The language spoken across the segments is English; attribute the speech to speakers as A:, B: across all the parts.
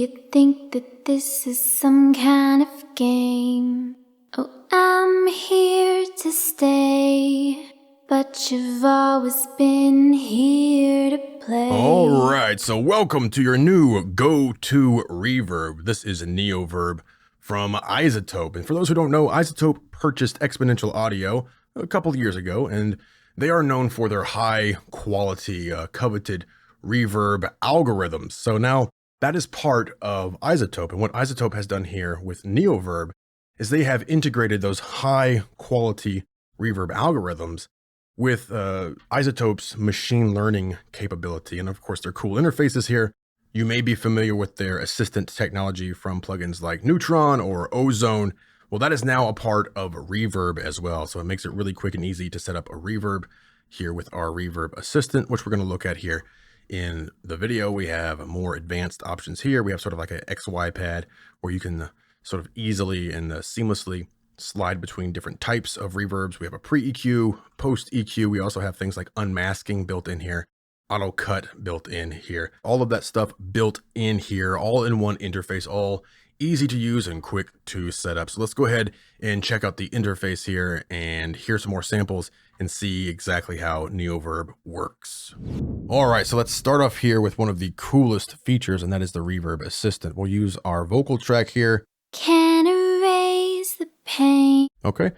A: you think that this is some kind of game? Oh, I'm here to stay, but you've always been here to play.
B: All right, so welcome to your new go-to reverb. This is Neoverb from iZotope. And for those who don't know, iZotope purchased Exponential Audio a couple of years ago, and they are known for their high quality, coveted reverb algorithms. So now that is part of iZotope. And what iZotope has done here with Neoverb is they have integrated those high quality reverb algorithms with iZotope's machine learning capability. And of course, their cool interfaces here. You may be familiar with their assistant technology from plugins like Neutron or Ozone. Well, that is now a part of Reverb as well. So it makes it really quick and easy to set up a reverb here with our Reverb Assistant, which we're going to look at here in the video. We have more advanced options here. We have sort of like an XY pad where you can sort of easily and seamlessly slide between different types of reverbs. We have a pre-EQ, post-EQ. We also have things like unmasking built in here, auto cut built in here. All of that stuff built in here, all in one interface, all easy to use and quick to set up. So let's go ahead and check out the interface here and hear some more samples and see exactly how Neoverb works. All right, so let's start off here with one of the coolest features, and that is the Reverb Assistant. We'll use our vocal track here.
A: Can erase the pain.
B: Okay,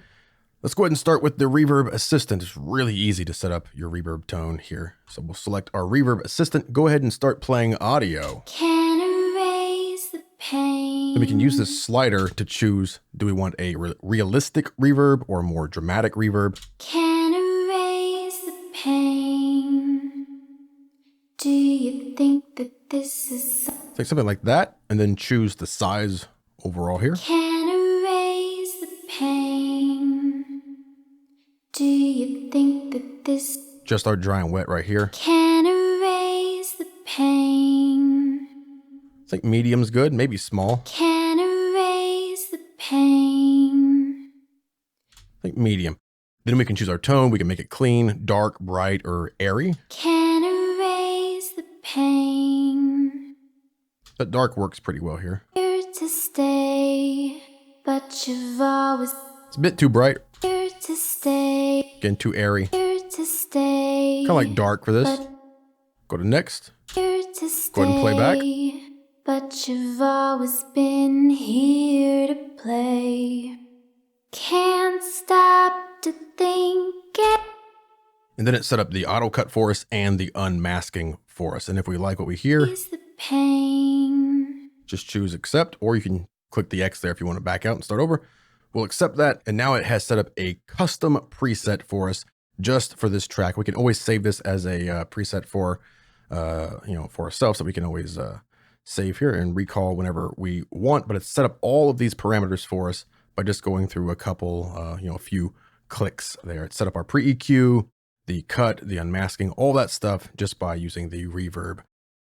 B: let's go ahead and start with the Reverb Assistant. It's really easy to set up your reverb tone here. So we'll select our Reverb Assistant, go ahead and start playing audio.
A: Can erase the pain.
B: Then we can use this slider to choose, do we want a realistic reverb or more dramatic reverb?
A: Can erase the pain. Do you think that this is
B: Take something like that and then choose the size overall here.
A: Can erase the pain. Do you think that this
B: Just our dry and wet right here.
A: can erase the pain?
B: I think medium's good, maybe small.
A: Can erase the pain.
B: I think medium. Then we can choose our tone. We can make it clean, dark, bright, or airy.
A: Can erase the pain.
B: But dark works pretty well here.
A: Here to stay, but you've always
B: It's a bit too bright.
A: here to stay.
B: Again, too airy.
A: Here to stay.
B: Kind of like dark for this. Go to next.
A: Here to stay.
B: Go ahead and play back.
A: But you've always been here to play. Can't stop to think it.
B: And then it set up the auto cut for us and the unmasking for us. And if we like what we hear,
A: Is the pain.
B: just choose accept, or you can click the X there if you want to back out and start over. We'll accept that. And now it has set up a custom preset for us just for this track. We can always save this as a preset for, for ourselves, so we can always save here and recall whenever we want. But it's set up all of these parameters for us by just going through a couple, a few clicks there. It's set up our pre-EQ, the cut, the unmasking, all that stuff just by using the Reverb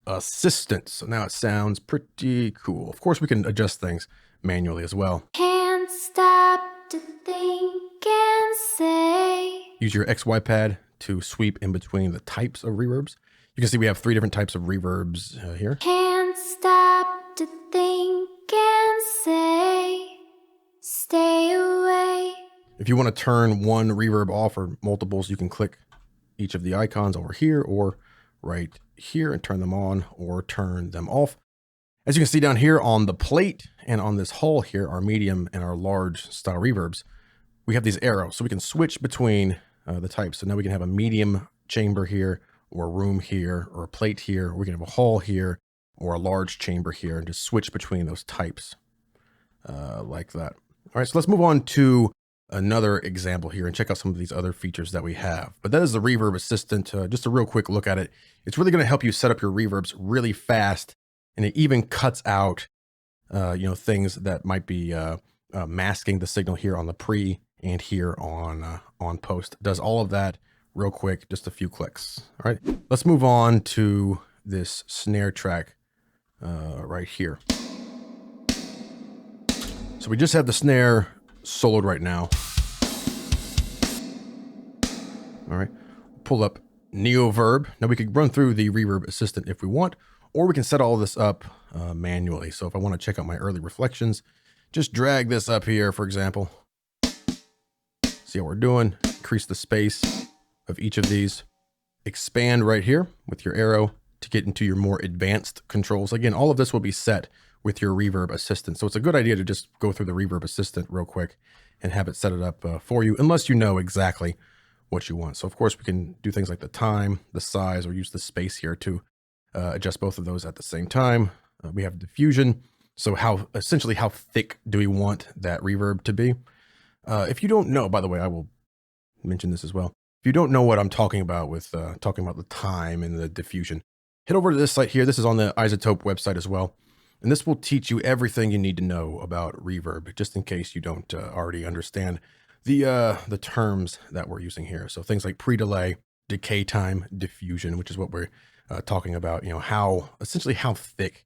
B: Assistant. So now it sounds pretty cool. Of course, we can adjust things manually as well.
A: Can't stop to think and say.
B: Use your XY pad to sweep in between the types of reverbs. You can see we have 3 different types of reverbs here.
A: Can't stop to think and say. Stay away.
B: If you want to turn one reverb off or multiples, you can click each of the icons over here or right here and turn them on or turn them off. As you can see down here on the plate and on this hull here, our medium and our large style reverbs, we have these arrows, so we can switch between the types. So now we can have a medium chamber here, or a room here, or a plate here. We can have a hull here, or a large chamber here, and just switch between those types like that. All right, so let's move on to another example here and check out some of these other features that we have. But that is the Reverb Assistant. Just a real quick look at it. It's really going to help you set up your reverbs really fast, and it even cuts out things that might be masking the signal here on the pre and here on post. It does all of that real quick, just a few clicks. All right, let's move on to this snare track right here. So we just have the snare soloed right now. All right, pull up Neoverb. Now we could run through the Reverb Assistant if we want, or we can set all this up manually. So if I want to check out my early reflections, just drag this up here, for example. See how we're doing. Increase the space of each of these. Expand right here with your arrow to get into your more advanced controls. Again, all of this will be set with your Reverb Assistant. So it's a good idea to just go through the Reverb Assistant real quick and have it set it up for you, unless you know exactly what you want. So of course we can do things like the time, the size, or use the space here to adjust both of those at the same time. We have diffusion. So essentially how thick do we want that reverb to be? If you don't know, by the way, I will mention this as well. If you don't know what I'm talking about with talking about the time and the diffusion, head over to this site here. This is on the iZotope website as well. And this will teach you everything you need to know about reverb, just in case you don't already understand the terms that we're using here. So things like pre-delay, decay time, diffusion, which is what we're talking about. You know, essentially how thick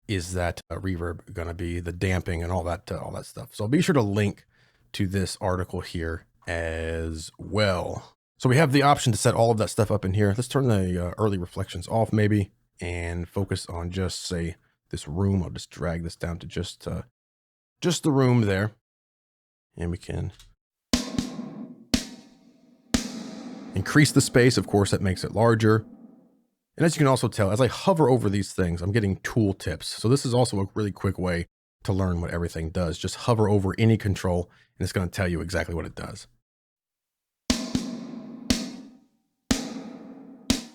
B: is that reverb going to be, the damping and all that stuff. So be sure to link to this article here as well. So we have the option to set all of that stuff up in here. Let's turn the early reflections off maybe and focus on just say this room. I'll just drag this down to just the room there, and we can increase the space. Of course, that makes it larger. And as you can also tell, as I hover over these things, I'm getting tool tips. So this is also a really quick way to learn what everything does. Just hover over any control and it's going to tell you exactly what it does.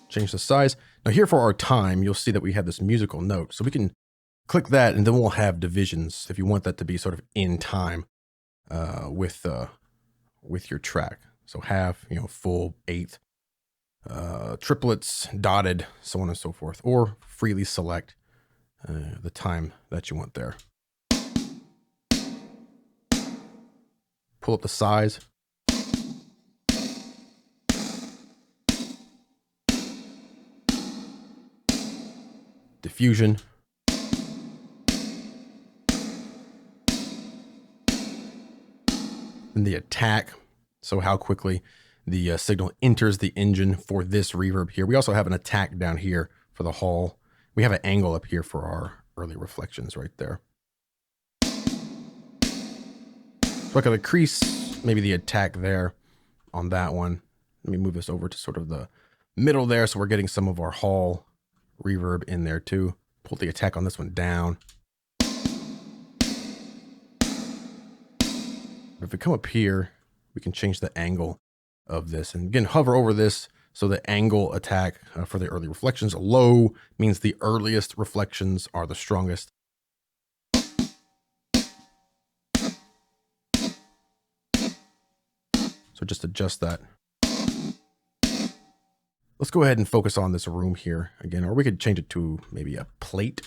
B: Change the size. Now here for our time, you'll see that we have this musical note. So we can click that and then we'll have divisions if you want that to be sort of in time with your track. So half, full, eighth, triplets, dotted, so on and so forth, or freely select the time that you want there. Pull up the size. Diffusion. And the attack. So how quickly the signal enters the engine for this reverb here. We also have an attack down here for the hall. We have an angle up here for our early reflections right there. So I can increase maybe the attack there on that one. Let me move this over to sort of the middle there. So we're getting some of our hall reverb in there too. Pull the attack on this one down. If we come up here, we can change the angle of this. And again, hover over this. So the angle attack for the early reflections, low means the earliest reflections are the strongest. So just adjust that. Let's go ahead and focus on this room here again, or we could change it to maybe a plate.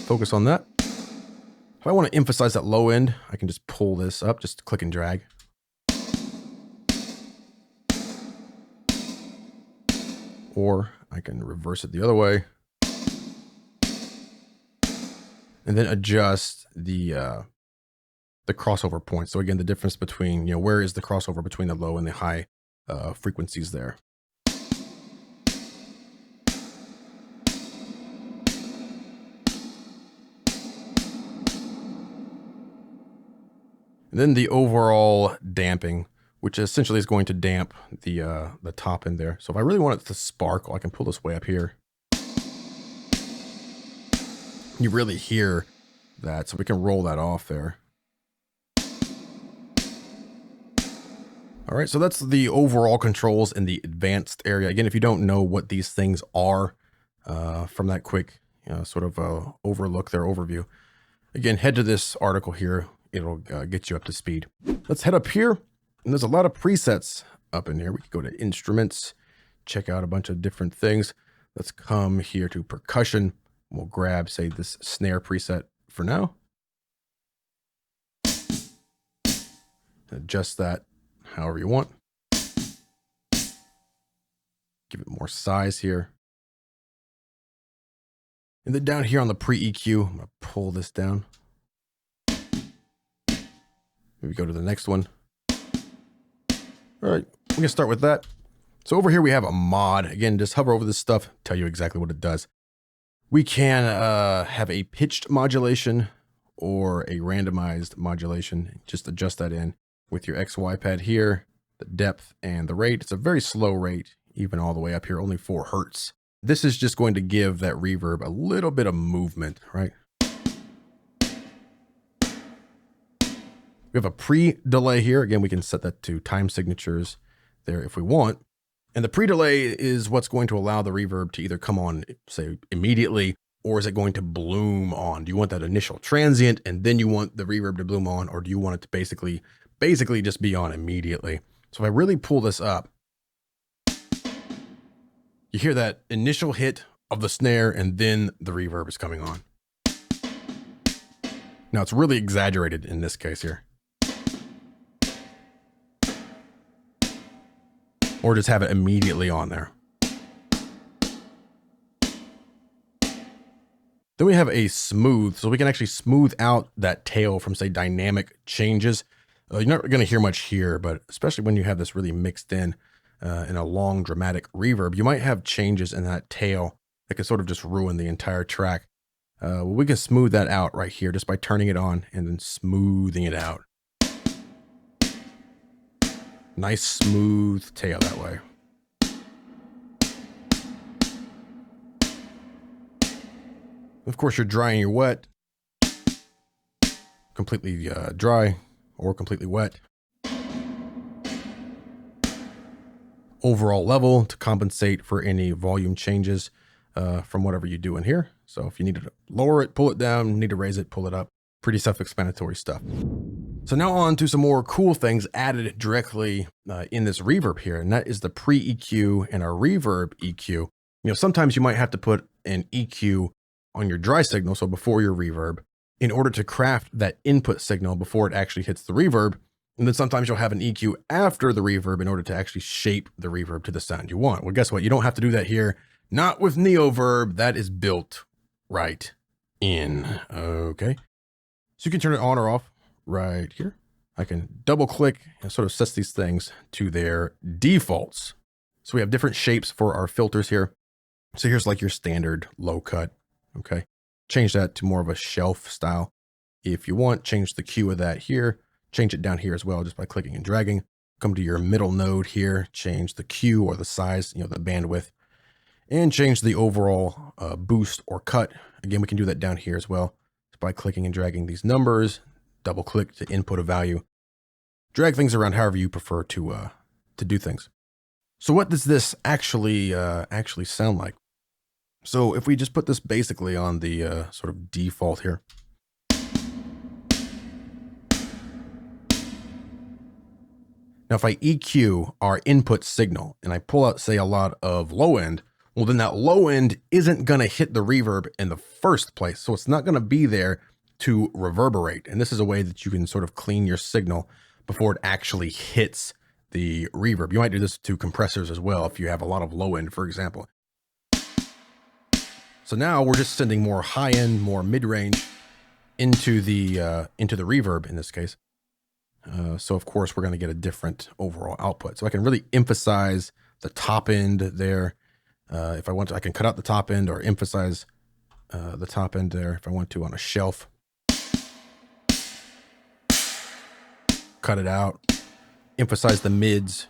B: Focus on that. If I want to emphasize that low end, I can just pull this up, just click and drag. Or I can reverse it the other way. And then adjust the crossover point. So again, the difference between, where is the crossover between the low and the high frequencies there. And then the overall damping, which essentially is going to damp the top end there. So if I really want it to sparkle, I can pull this way up here. You really hear that, so we can roll that off there. All right, so that's the overall controls in the advanced area. Again, if you don't know what these things are from that quick sort of overlook, their overview, again, head to this article here. It'll get you up to speed. Let's head up here. And there's a lot of presets up in here. We can go to instruments, check out a bunch of different things. Let's come here to percussion. We'll grab, say, this snare preset for now. Adjust that however you want. Give it more size here. And then down here on the pre-EQ, I'm going to pull this down. Maybe go to the next one. All right, we're going to start with that. So over here we have a mod. Again, just hover over this stuff, tell you exactly what it does. We can have a pitched modulation or a randomized modulation. Just adjust that in with your XY pad here, the depth and the rate. It's a very slow rate, even all the way up here, only 4 Hertz. This is just going to give that reverb a little bit of movement, right? We have a pre-delay here. Again, we can set that to time signatures there if we want. And the pre-delay is what's going to allow the reverb to either come on, say, immediately, or is it going to bloom on? Do you want that initial transient and then you want the reverb to bloom on, or do you want it to basically just be on immediately? So if I really pull this up, you hear that initial hit of the snare and then the reverb is coming on. Now it's really exaggerated in this case here. Or just have it immediately on there. Then we have a smooth, so we can actually smooth out that tail from, say, dynamic changes. You're not going to hear much here, but especially when you have this really mixed in a long dramatic reverb, you might have changes in that tail that can sort of just ruin the entire track. We can smooth that out right here just by turning it on and then smoothing it out. Nice smooth tail that way. Of course, you're dry and you're wet. Completely dry or completely wet. Overall level to compensate for any volume changes from whatever you do in here. So if you need to lower it, pull it down, need to raise it, pull it up. Pretty self-explanatory stuff. So now on to some more cool things added directly in this reverb here, and that is the pre-EQ and our reverb EQ. You know, sometimes you might have to put an EQ on your dry signal, so before your reverb, in order to craft that input signal before it actually hits the reverb. And then sometimes you'll have an EQ after the reverb in order to actually shape the reverb to the sound you want. Well, guess what? You don't have to do that here. Not with Neoverb. That is built right in. Okay. So you can turn it on or off right here. I can double click and sort of set these things to their defaults. So we have different shapes for our filters here. So here's like your standard low cut. Okay. Change that to more of a shelf style. If you want, change the Q of that here. Change it down here as well, just by clicking and dragging. Come to your middle node here, change the Q or the size, the bandwidth, and change the overall boost or cut. Again, we can do that down here as well, just by clicking and dragging these numbers. Double click to input a value. Drag things around however you prefer to do things. So what does this actually sound like? So if we just put this basically on the sort of default here. Now, if I EQ our input signal and I pull out, say, a lot of low end, well, then that low end isn't going to hit the reverb in the first place. So it's not going to be there to reverberate. And this is a way that you can sort of clean your signal before it actually hits the reverb. You might do this to compressors as well if you have a lot of low end, for example. So now we're just sending more high end, more mid range into the reverb in this case. So of course we're going to get a different overall output. So I can really emphasize the top end there. If I want to, I can cut out the top end or emphasize the top end there if I want to on a shelf. Cut it out, emphasize the mids,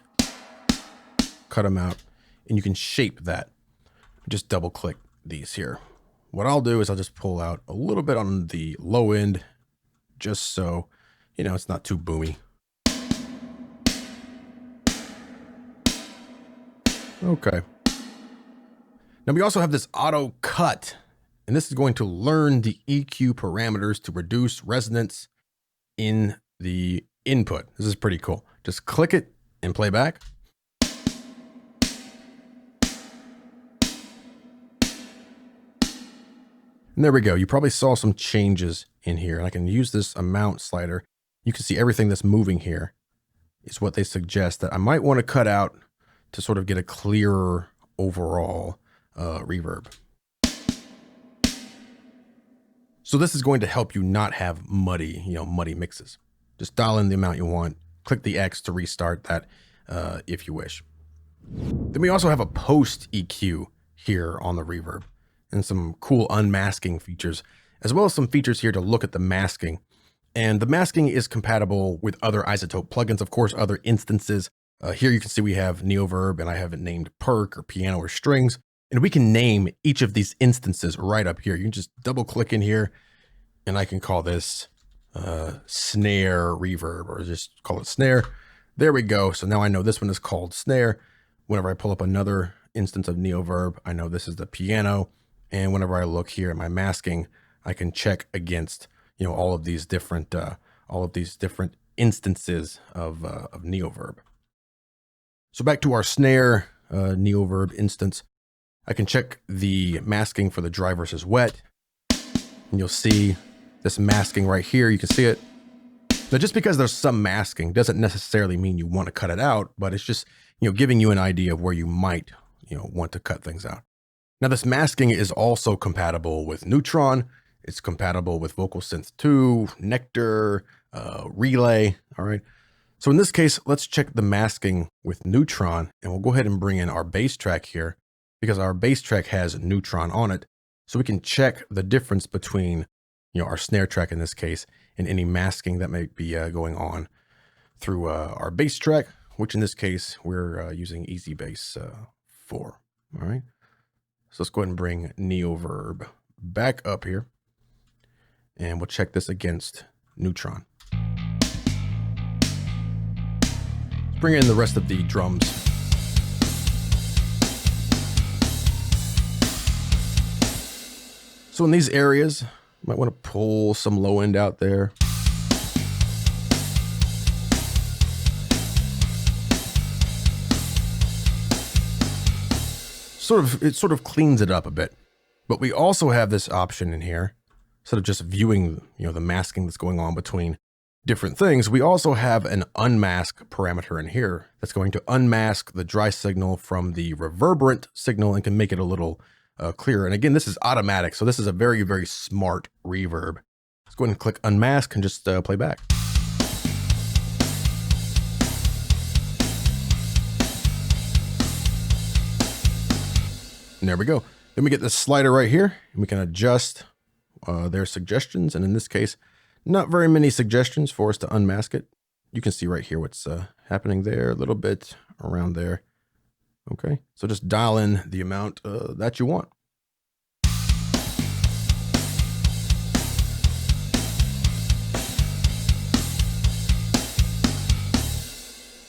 B: cut them out, and you can shape that. Just double click these here. What I'll do is I'll just pull out a little bit on the low end, just so it's not too boomy. Okay. Now we also have this auto cut, and this is going to learn the EQ parameters to reduce resonance in the input. This is pretty cool. Just click it and play back. And there we go. You probably saw some changes in here. And I can use this amount slider. You can see everything that's moving here is what they suggest that I might want to cut out to sort of get a clearer overall reverb. So this is going to help you not have muddy mixes. Just dial in the amount you want. Click the X to restart that if you wish. Then we also have a post EQ here on the reverb. and some cool unmasking features, as well as some features here to look at the masking. And the masking is compatible with other iZotope plugins, of course, other instances. Here you can see we have Neoverb, and I have it named perk or piano or strings. And we can name each of these instances right up here. You can just double click in here, and I can call this snare reverb, or just call it snare. There we go. So now I know this one is called snare. Whenever I pull up another instance of Neoverb, I know this is the piano. And whenever I look here at my masking, I can check against, all of these different instances of Neoverb. So back to our snare Neoverb instance, I can check the masking for the dry versus wet, and you'll see this masking right here. You can see it. Now, just because there's some masking doesn't necessarily mean you want to cut it out, but it's just, giving you an idea of where you might, want to cut things out. Now, this masking is also compatible with Neutron. It's compatible with Vocal Synth 2, Nectar, Relay. All right. So in this case, let's check the masking with Neutron, and we'll go ahead and bring in our bass track here because our bass track has Neutron on it. So we can check the difference between, our snare track in this case, and any masking that may be going on through our bass track, which in this case, we're using Easy Bass 4. All right. So let's go ahead and bring Neoverb back up here, and we'll check this against Neutron. Let's bring in the rest of the drums. So in these areas, you might want to pull some low end out there. It sort of cleans it up a bit. But we also have this option in here, instead of just viewing, the masking that's going on between different things, we also have an unmask parameter in here that's going to unmask the dry signal from the reverberant signal and can make it a little clearer. And again, this is automatic, so this is a very, very smart reverb. Let's go ahead and click unmask and just play back. And there we go. Then we get this slider right here, and we can adjust their suggestions. And in this case, not very many suggestions for us to unmask it. You can see right here what's happening there, a little bit around there. Okay, so just dial in the amount that you want.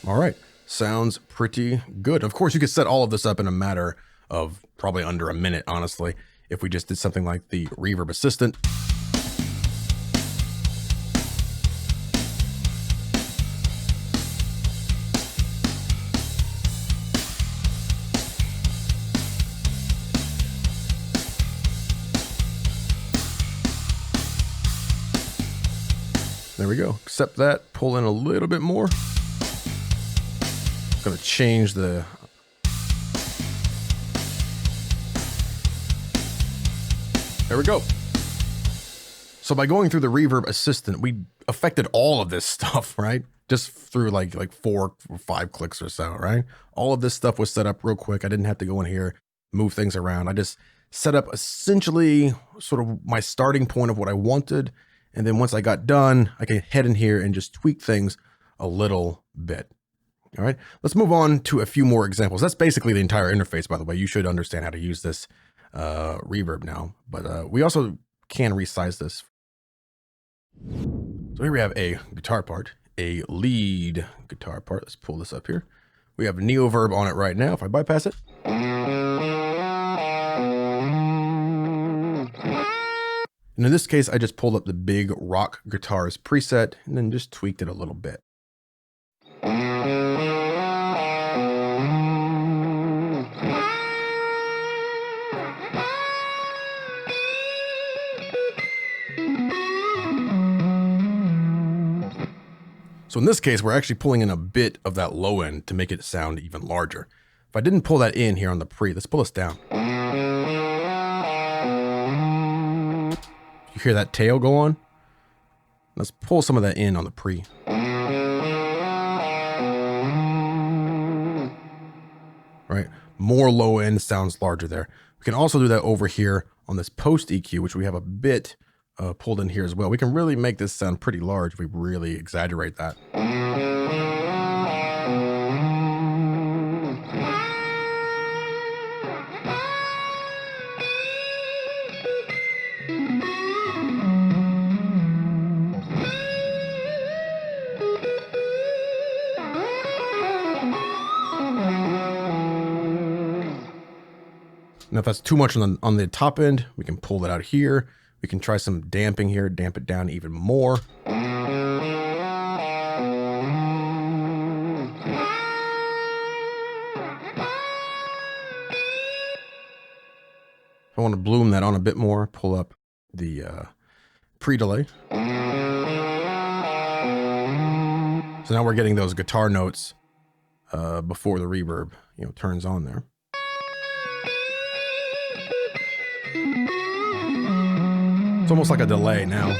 B: All right, sounds pretty good. Of course, you could set all of this up in a matter of probably under a minute, honestly, if we just did something like the Reverb Assistant. There we go. Accept that, pull in a little bit more. Gonna change the There we go. So by going through the Reverb Assistant, we affected all of this stuff, right? Just through like 4 or 5 clicks or so, right? All of this stuff was set up real quick. I didn't have to go in here, move things around. I just set up essentially sort of my starting point of what I wanted. And then once I got done, I can head in here and just tweak things a little bit. All right, let's move on to a few more examples. That's basically the entire interface, by the way. You should understand how to use this reverb now, but we also can resize this. So here we have a guitar part, a lead guitar part. Let's pull this up here. We have Neoverb on it right now. If I bypass it. And in this case, I just pulled up the big rock guitars preset and then just tweaked it a little bit. So in this case, we're actually pulling in a bit of that low end to make it sound even larger. If I didn't pull that in here on the pre, let's pull this down. You hear that tail go on? Let's pull some of that in on the pre. Right, more low end sounds larger there. We can also do that over here on this post EQ, which we have a bit pulled in here as well. We can really make this sound pretty large if we really exaggerate that. Now, if that's too much on the top end, we can pull that out here. We can try some damping here, damp it down even more. If I want to bloom that on a bit more, pull up the pre-delay. So now we're getting those guitar notes before the reverb, turns on there. It's almost like a delay now.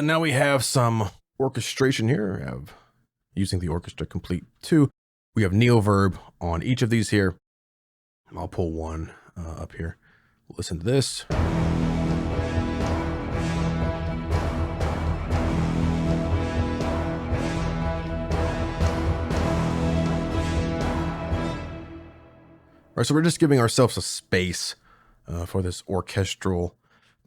B: Now we have some orchestration here. We have using the Orchestra Complete 2. We have Neoverb on each of these here. I'll pull one up here. Listen to this. All right, so we're just giving ourselves a space for this orchestral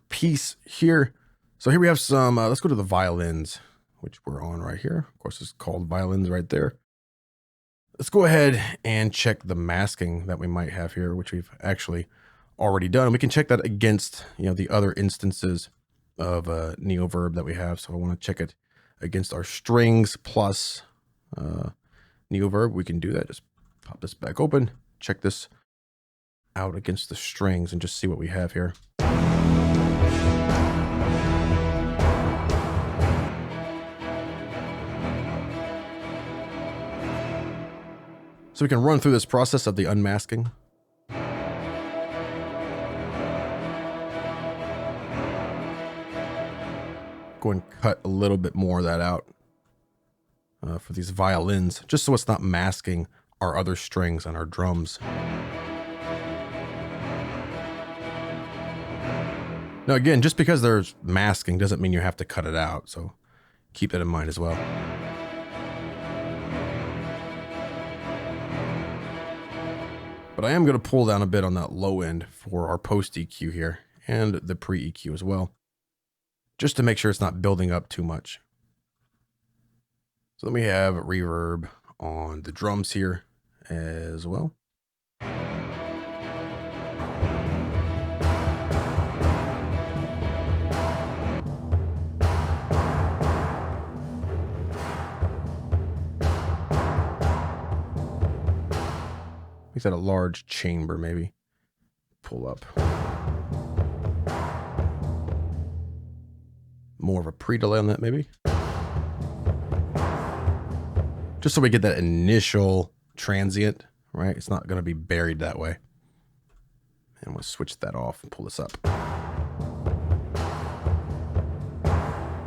B: piece here. So here we have some, let's go to the violins, which we're on right here. Of course, it's called violins right there. Let's go ahead and check the masking that we might have here, which we've actually already done. And we can check that against, the other instances of Neoverb that we have. So I want to check it against our strings plus Neoverb. We can do that. Just pop this back open, check this out against the strings and just see what we have here. So we can run through this process of the unmasking. Go and cut a little bit more of that out for these violins, just so it's not masking our other strings on our drums. Now again, just because there's masking doesn't mean you have to cut it out, so keep that in mind as well. But I am going to pull down a bit on that low end for our post EQ here and the pre EQ as well, just to make sure it's not building up too much. So then we have reverb on the drums here as well. Makes that a large chamber, maybe. Pull up. More of a pre-delay on that, maybe. Just so we get that initial transient, right? It's not going to be buried that way. And we'll switch that off and pull this up.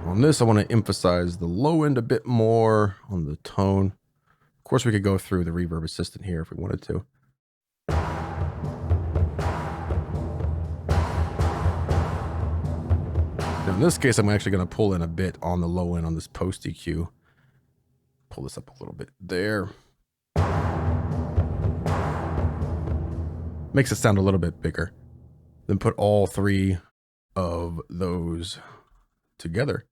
B: On this, I want to emphasize the low end a bit more on the tone. Of course, we could go through the Reverb Assistant here if we wanted to. Now in this case, I'm actually going to pull in a bit on the low end on this post EQ. Pull this up a little bit there. Makes it sound a little bit bigger. Then put all three of those together.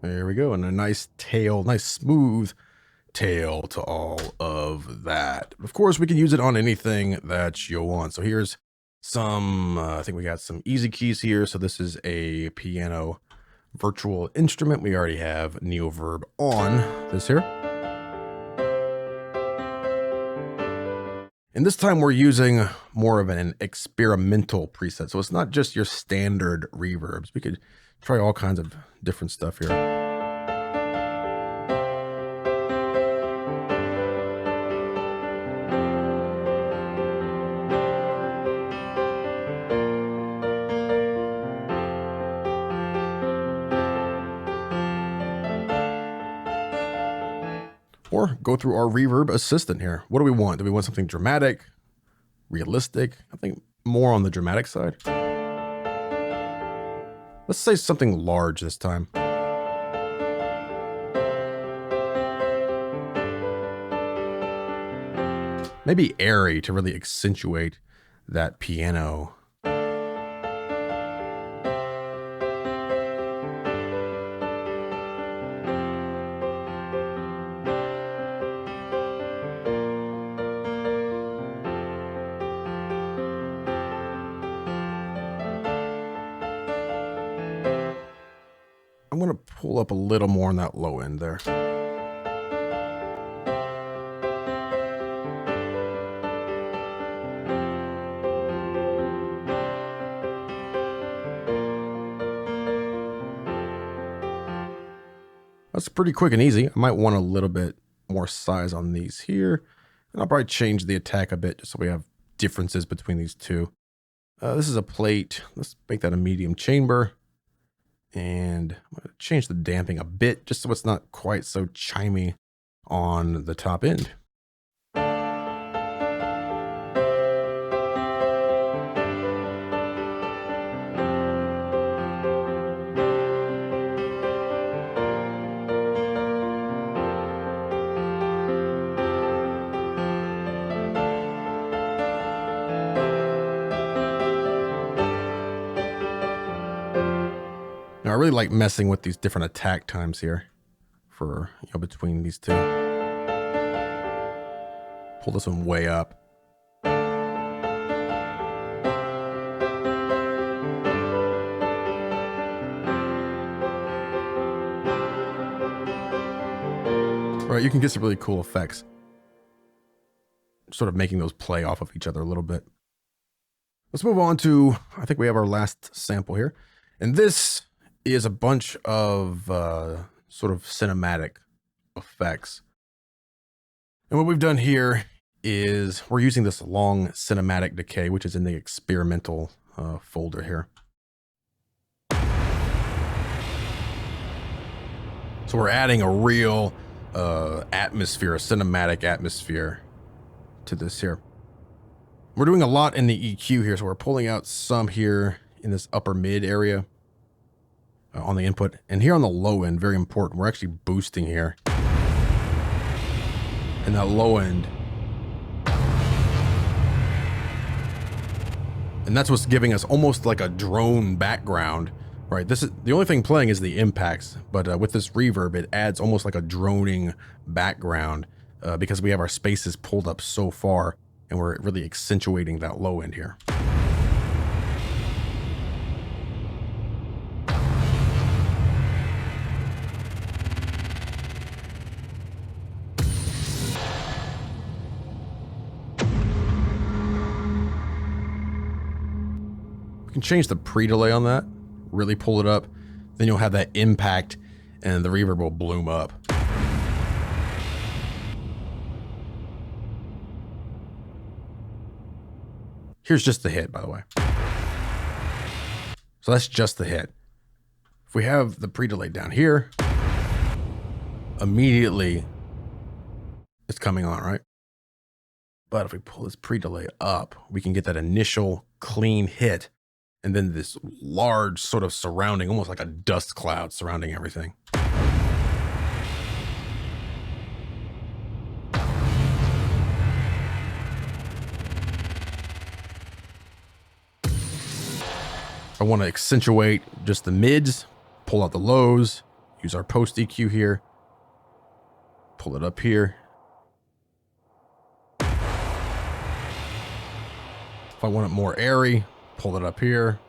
B: There we go, and a nice tail, nice smooth tail to all of that. Of course, we can use it on anything that you want. So here's some, I think we got some easy keys here. So this is a piano virtual instrument. We already have Neoverb on this here. And this time we're using more of an experimental preset. So it's not just your standard reverbs. We could try all kinds of different stuff here. Or go through our Reverb Assistant here. What do we want? Do we want something dramatic, realistic? I think more on the dramatic side. Let's say something large this time. Maybe airy to really accentuate that piano. I'm going to pull up a little more on that low end there. That's pretty quick and easy. I might want a little bit more size on these here. And I'll probably change the attack a bit just so we have differences between these two. This is a plate. Let's make that a medium chamber. And I'm going to change the damping a bit just so it's not quite so chimey on the top end. Now I really like messing with these different attack times here for, between these two. Pull this one way up. All right, you can get some really cool effects. Sort of making those play off of each other a little bit. Let's move on to, I think we have our last sample here. And this is a bunch of sort of cinematic effects. And what we've done here is we're using this long cinematic decay, which is in the experimental folder here. So we're adding a real atmosphere, a cinematic atmosphere to this here. We're doing a lot in the EQ here, so we're pulling out some here in this upper mid area. On the input, and here on the low end, very important, we're actually boosting here. And that low end. And that's what's giving us almost like a drone background, right? This is the only thing playing is the impacts, but with this reverb, it adds almost like a droning background because we have our spaces pulled up so far, and we're really accentuating that low end here. We can change the pre-delay on that, really pull it up, then you'll have that impact and the reverb will bloom up. Here's just the hit, by the way. So that's just the hit. If we have the pre-delay down here, immediately it's coming on, right? But if we pull this pre-delay up, we can get that initial clean hit. And then this large sort of surrounding, almost like a dust cloud surrounding everything. I want to accentuate just the mids, pull out the lows, use our post EQ here, pull it up here. If I want it more airy, pull it up here.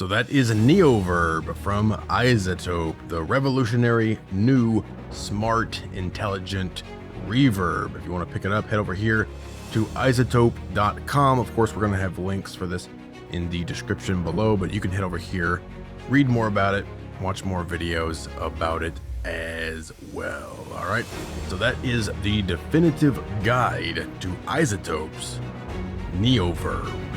B: So that is Neoverb from iZotope, the revolutionary new smart intelligent reverb. If you want to pick it up, head over here to iZotope.com. Of course, we're going to have links for this in the description below, but you can head over here, read more about it, watch more videos about it as well. All right, so that is the definitive guide to iZotope's Neoverb.